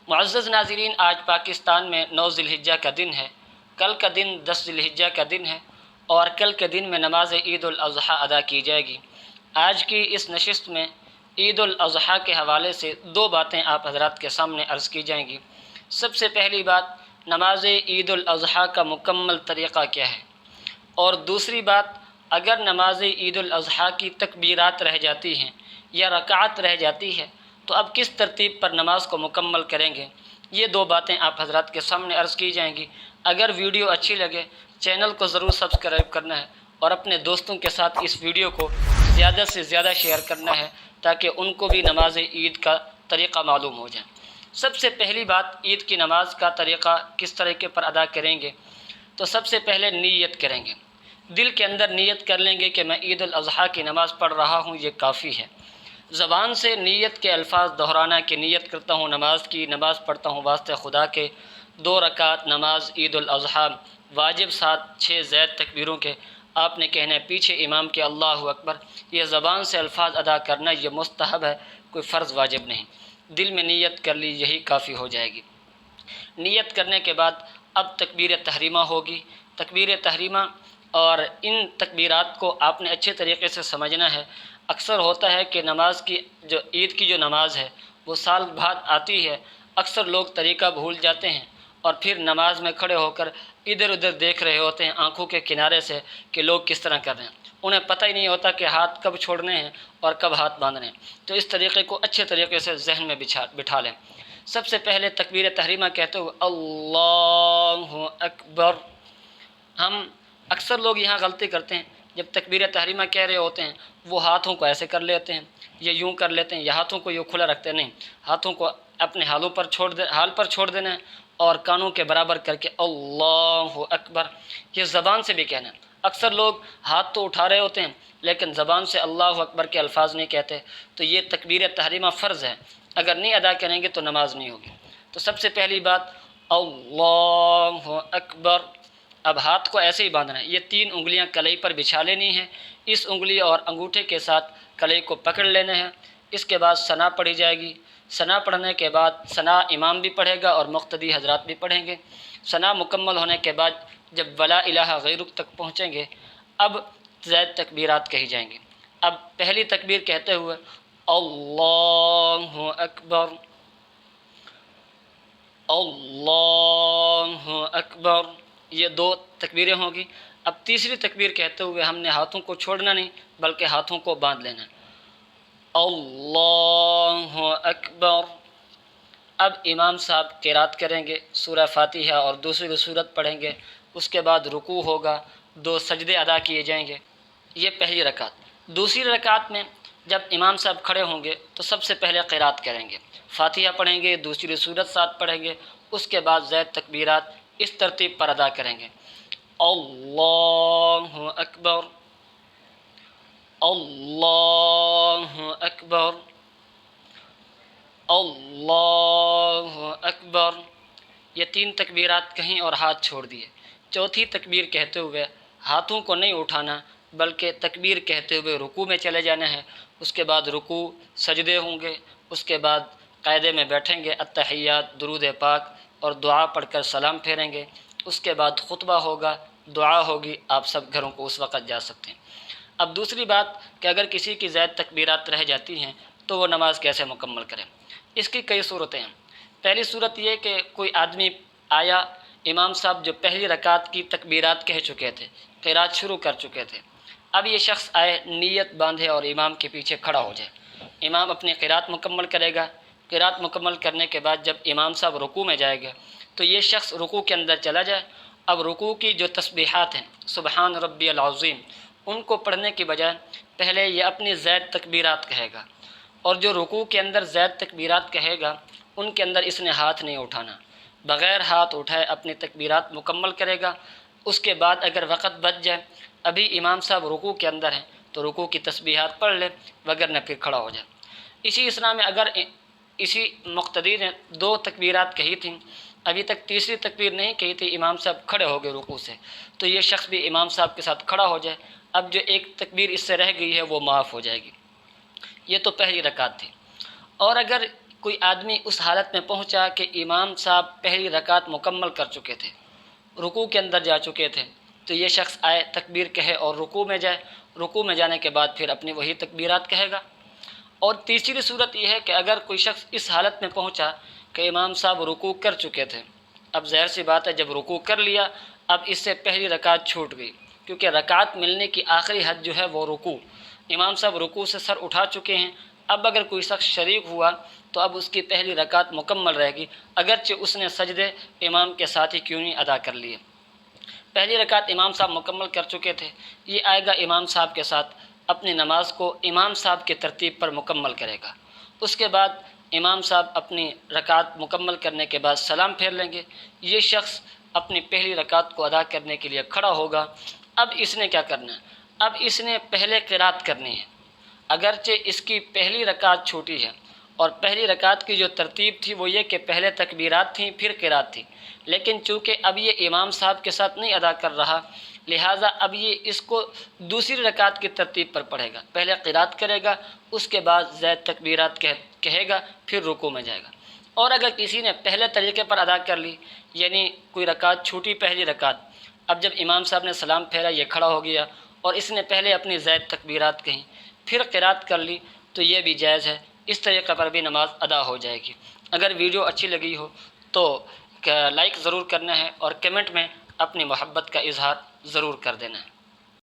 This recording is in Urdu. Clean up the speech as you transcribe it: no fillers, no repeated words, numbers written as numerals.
معزز ناظرین، آج پاکستان میں 9 ذی الحجہ کا دن ہے، کل کا دن 10 ذی الحجہ کا دن ہے اور کل کے دن میں نماز عید الاضحیٰ ادا کی جائے گی۔ آج کی اس نشست میں عید الاضحیٰ کے حوالے سے 2 باتیں آپ حضرات کے سامنے عرض کی جائیں گی۔ سب سے پہلی بات، نماز عید الاضحیٰ کا مکمل طریقہ کیا ہے، اور دوسری بات، اگر نماز عید الاضحیٰ کی تکبیرات رہ جاتی ہیں یا رکعت رہ جاتی ہے تو اب کس ترتیب پر نماز کو مکمل کریں گے۔ یہ 2 باتیں آپ حضرات کے سامنے عرض کی جائیں گی۔ اگر ویڈیو اچھی لگے چینل کو ضرور سبسکرائب کرنا ہے اور اپنے دوستوں کے ساتھ اس ویڈیو کو زیادہ سے زیادہ شیئر کرنا ہے تاکہ ان کو بھی نماز عید کا طریقہ معلوم ہو جائے۔ سب سے پہلی بات، عید کی نماز کا طریقہ کس طریقے پر ادا کریں گے، تو سب سے پہلے نیت کریں گے۔ دل کے اندر نیت کر لیں گے کہ میں عید الاضحیٰ کی نماز پڑھ رہا ہوں، یہ کافی ہے۔ زبان سے نیت کے الفاظ دہرانا کہ نیت کرتا ہوں نماز کی، نماز پڑھتا ہوں واسطے خدا کے، 2 رکعت نماز عید الاضحیٰ، واجب 6 زید تکبیروں کے، آپ نے کہنا ہے پیچھے امام کے اللہ اکبر۔ یہ زبان سے الفاظ ادا کرنا یہ مستحب ہے، کوئی فرض واجب نہیں۔ دل میں نیت کر لی، یہی کافی ہو جائے گی۔ نیت کرنے کے بعد اب تکبیر تحریمہ ہوگی۔ تکبیر تحریمہ اور ان تکبیرات کو آپ نے اچھے طریقے سے سمجھنا ہے۔ اکثر ہوتا ہے کہ نماز کی جو عید کی جو نماز ہے وہ سال بعد آتی ہے، اکثر لوگ طریقہ بھول جاتے ہیں اور پھر نماز میں کھڑے ہو کر ادھر ادھر دیکھ رہے ہوتے ہیں آنکھوں کے کنارے سے کہ لوگ کس طرح کر رہے ہیں۔ انہیں پتہ ہی نہیں ہوتا کہ ہاتھ کب چھوڑنے ہیں اور کب ہاتھ باندھنے ہیں۔ تو اس طریقے کو اچھے طریقے سے ذہن میں بٹھا لیں۔ سب سے پہلے تکبیر تحریمہ کہتے ہوئے اللہ اکبر۔ ہم اکثر لوگ یہاں غلطی کرتے ہیں، جب تکبیر تحریمہ کہہ رہے ہوتے ہیں وہ ہاتھوں کو ایسے کر لیتے ہیں، یہ یوں کر لیتے ہیں، یا ہاتھوں کو یوں کھلا رکھتے نہیں، ہاتھوں کو اپنے حال پر چھوڑ دینا ہے اور کانوں کے برابر کر کے اللہ اکبر، یہ زبان سے بھی کہنا ہے۔ اکثر لوگ ہاتھ تو اٹھا رہے ہوتے ہیں لیکن زبان سے اللہ اکبر کے الفاظ نہیں کہتے، تو یہ تکبیر تحریمہ فرض ہے، اگر نہیں ادا کریں گے تو نماز نہیں ہوگی۔ تو سب سے پہلی بات اللہ اکبر۔ اب ہاتھ کو ایسے ہی باندھنا ہے، یہ 3 انگلیاں کلائی پر بچھا لینی ہیں، اس انگلی اور انگوٹھے کے ساتھ کلائی کو پکڑ لینا ہے۔ اس کے بعد ثنا پڑھی جائے گی۔ ثنا پڑھنے کے بعد ثنا امام بھی پڑھے گا اور مقتدی حضرات بھی پڑھیں گے۔ ثنا مکمل ہونے کے بعد جب ولا الہ غیرک تک پہنچیں گے اب زائد تکبیرات کہی جائیں گے۔ اب پہلی تکبیر کہتے ہوئے اللہ اکبر، اللہ اکبر، یہ 2 تکبیریں ہوں گی۔ اب تیسری تکبیر کہتے ہوئے ہم نے ہاتھوں کو چھوڑنا نہیں بلکہ ہاتھوں کو باندھ لینا ہے، اللہ اکبر۔ اب امام صاحب قرات کریں گے، سورہ فاتحہ اور دوسری سورت پڑھیں گے، اس کے بعد رکوع ہوگا، 2 سجدے ادا کیے جائیں گے۔ یہ پہلی رکعت۔ دوسری رکعت میں جب امام صاحب کھڑے ہوں گے تو سب سے پہلے قرات کریں گے، فاتحہ پڑھیں گے، دوسری سورت ساتھ پڑھیں گے، اس کے بعد زائد تکبیرات اس ترتیب پر ادا کریں گے، اللہ اکبر، اللہ اکبر، اللہ اکبر۔ یہ 3 تکبیرات کہیں اور ہاتھ چھوڑ دیے۔ چوتھی تکبیر کہتے ہوئے ہاتھوں کو نہیں اٹھانا بلکہ تکبیر کہتے ہوئے رکوع میں چلے جانا ہے، اس کے بعد رکوع سجدے ہوں گے، اس کے بعد قاعدے میں بیٹھیں گے، التحیات، درود پاک اور دعا پڑھ کر سلام پھیریں گے، اس کے بعد خطبہ ہوگا، دعا ہوگی، آپ سب گھروں کو اس وقت جا سکتے ہیں۔ اب دوسری بات کہ اگر کسی کی زائد تکبیرات رہ جاتی ہیں تو وہ نماز کیسے مکمل کریں۔ اس کی کئی صورتیں ہیں۔ پہلی صورت یہ کہ کوئی آدمی آیا، امام صاحب جو پہلی رکعت کی تکبیرات کہہ چکے تھے، قرات شروع کر چکے تھے، اب یہ شخص آئے، نیت باندھے اور امام کے پیچھے کھڑا ہو جائے۔ امام اپنی قرات مکمل کرے گا، قرات مکمل کرنے کے بعد جب امام صاحب رکوع میں جائے گا تو یہ شخص رکوع کے اندر چلا جائے۔ اب رکوع کی جو تسبیحات ہیں، سبحان ربی العظیم، ان کو پڑھنے کی بجائے پہلے یہ اپنی زائد تکبیرات کہے گا، اور جو رکوع کے اندر زائد تکبیرات کہے گا ان کے اندر اس نے ہاتھ نہیں اٹھانا، بغیر ہاتھ اٹھائے اپنی تکبیرات مکمل کرے گا۔ اس کے بعد اگر وقت بچ جائے، ابھی امام صاحب رکوع کے اندر ہیں تو رکوع کی تسبیحات پڑھ لے، وگرنہ پھر کھڑا ہو جائے۔ اسی اسنا میں اگر اسی مقتدی نے 2 تکبیرات کہی تھیں، ابھی تک تیسری تکبیر نہیں کہی تھی، امام صاحب کھڑے ہو گئے رکوع سے، تو یہ شخص بھی امام صاحب کے ساتھ کھڑا ہو جائے، اب جو ایک تکبیر اس سے رہ گئی ہے وہ معاف ہو جائے گی۔ یہ تو پہلی رکعت تھی۔ اور اگر کوئی آدمی اس حالت میں پہنچا کہ امام صاحب پہلی رکعت مکمل کر چکے تھے، رکوع کے اندر جا چکے تھے، تو یہ شخص آئے تکبیر کہے اور رکوع میں جائے، رکوع میں جانے کے بعد پھر اپنی وہی تکبیرات کہے گا۔ اور تیسری صورت یہ ہے کہ اگر کوئی شخص اس حالت میں پہنچا کہ امام صاحب رکوع کر چکے تھے، اب ظاہر سی بات ہے جب رکوع کر لیا اب اس سے پہلی رکعت چھوٹ گئی، کیونکہ رکعت ملنے کی آخری حد جو ہے وہ رکوع، امام صاحب رکوع سے سر اٹھا چکے ہیں، اب اگر کوئی شخص شریک ہوا تو اب اس کی پہلی رکعت مکمل رہے گی، اگرچہ اس نے سجدے امام کے ساتھ ہی کیوں نہیں ادا کر لیے۔ پہلی رکعت امام صاحب مکمل کر چکے تھے، یہ آئے گا امام صاحب کے ساتھ اپنی نماز کو امام صاحب کی ترتیب پر مکمل کرے گا۔ اس کے بعد امام صاحب اپنی رکعت مکمل کرنے کے بعد سلام پھیر لیں گے، یہ شخص اپنی پہلی رکعت کو ادا کرنے کے لیے کھڑا ہوگا۔ اب اس نے کیا کرنا ہے؟ اب اس نے پہلے قرات کرنی ہے، اگرچہ اس کی پہلی رکعت چھوٹی ہے اور پہلی رکعت کی جو ترتیب تھی وہ یہ کہ پہلے تکبیرات تھیں پھر قرات تھی، لیکن چونکہ اب یہ امام صاحب کے ساتھ نہیں ادا کر رہا لہٰذا اب یہ اس کو دوسری رکعت کی ترتیب پر پڑھے گا، پہلے قرات کرے گا، اس کے بعد زائد تکبیرات کہے گا، پھر رکوع میں جائے گا۔ اور اگر کسی نے پہلے طریقے پر ادا کر لی، یعنی کوئی رکعت چھوٹی پہلی رکعت، اب جب امام صاحب نے سلام پھیرا یہ کھڑا ہو گیا اور اس نے پہلے اپنی زائد تکبیرات کہیں پھر قرات کر لی تو یہ بھی جائز ہے، اس طریقے پر بھی نماز ادا ہو جائے گی۔ اگر ویڈیو اچھی لگی ہو تو لائک ضرور کرنا ہے اور کمنٹ میں اپنی محبت کا اظہار ضرور کر دینا ہے۔